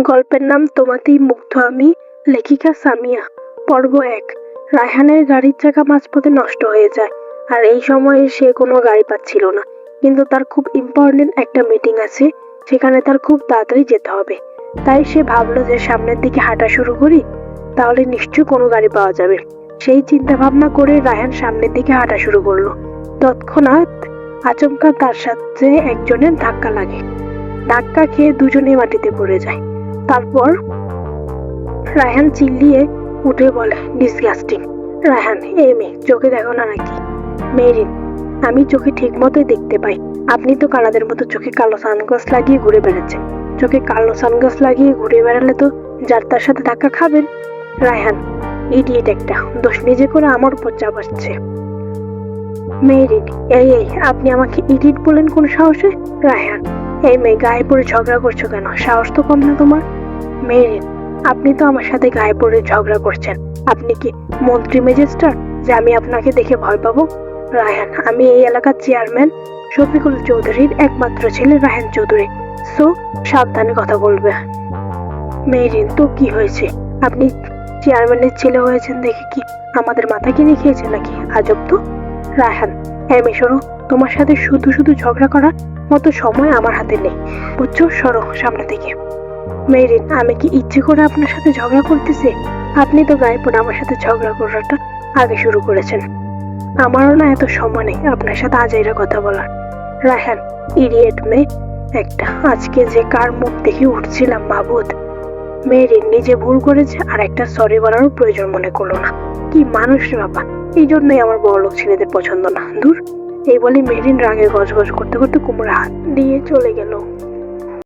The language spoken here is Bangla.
গল্পের নাম তোমাতেই মুগ্ধ আমি, লেখিকা সামিয়া। পর্ব ১। রায়হানের গাড়ির চাকা মাঝপথে নষ্ট হয়ে যায়, আর এই সময়ে সে কোনো গাড়ি পাচ্ছিল না। কিন্তু তার খুব ইম্পর্টেন্ট একটা মিটিং আছে, সেখানে তার খুব তাড়াতাড়ি যেতে হবে। তাই সে ভাবলো যে সামনের দিকে হাঁটা শুরু করি, তাহলে নিশ্চয়ই কোনো গাড়ি পাওয়া যাবে। সেই চিন্তা ভাবনা করে রায়হান সামনের দিকে হাঁটা শুরু করলো। তৎক্ষণাৎ আচমকা তার সাথে একজনের ধাক্কা লাগে। ধাক্কা খেয়ে দুজনে মাটিতে পড়ে যায়। তারপর রায়হান চিল্লিয়ে উঠে বলে, ডিসগাস্টিং। রায়হান, এই মেয়ে, চোখে দেখো না নাকি? মেরিন, আমি চোখে ঠিক মতোই দেখতে পাই। আপনি তো কানাদের মতো চোখে কালো সানগ্লাস লাগিয়ে ঘুরে বেড়াচ্ছেন। চোখে কালো সানগ্লাস লাগিয়ে ঘুরে বেড়ালে তো যার তার সাথে ধাক্কা খাবেন। রায়হান, ইডিয়েট একটা, দোষ নিজে করে আমার উপর চাপাচ্ছে। মেরিন, এই আপনি আমাকে ইডিয়েট বলেন কোন সাহসে? রায়হান, এই মেয়ে, গায়ে পড়ে ঝগড়া করছো কেন? সাহস তো কম না তোমার? মেরিন, আপনি তো আমার সাথে গায়ে পড়ে ঝগড়া করছেন। আপনি কি মন্ত্রী ম্যাজিস্ট্রেট যে আমি আপনাকে দেখে ভয় পাবো? রায়হান, আমি এই এলাকার চেয়ারম্যান শফিকুল চৌধুরীর একমাত্র ছেলে রায়হান চৌধুরী। সো সাবধানে কথা বলবে। মেরিন, তো কি হয়েছে? আপনি চেয়ারম্যানের ছেলে হয়েছেন দেখে কি আমাদের মাথা কিনে খেয়েছে নাকি? আজব তো। রায়হান, হ্যাঁ মেয়ে, সরো। তোমার সাথে শুধু শুধু ঝগড়া করার মতো সময় আমার হাতে নেই, বুঝছো? সরো সামনে থেকে। মেরিন, আমি কি ইচ্ছে করে আপনার সাথে ঝগড়া করতেছি? আপনি তো গায়ে পড়ে আমার সাথে ঝগড়া করাটা আগে শুরু করেছেন। আমারও না এত সময় নেই আপনার সাথে আজাইরা কথা বলার। রায়হান, ইডিয়েট মেয়ে একটা, আজকে যে কার মুখ দেখে উঠছিলাম মাবুদ। মেরিন নিজে ভুল করেছে আর একটা সরি বলারও প্রয়োজন মনে করলো না। কি মানুষ রে বাবা, এই জন্যই আমার বড়লোক ছেলেদের পছন্দ না। দূর। এই বলে মেরিন রাগে গজগজ করতে করতে কোমরে হাত দিয়ে চলে গেল।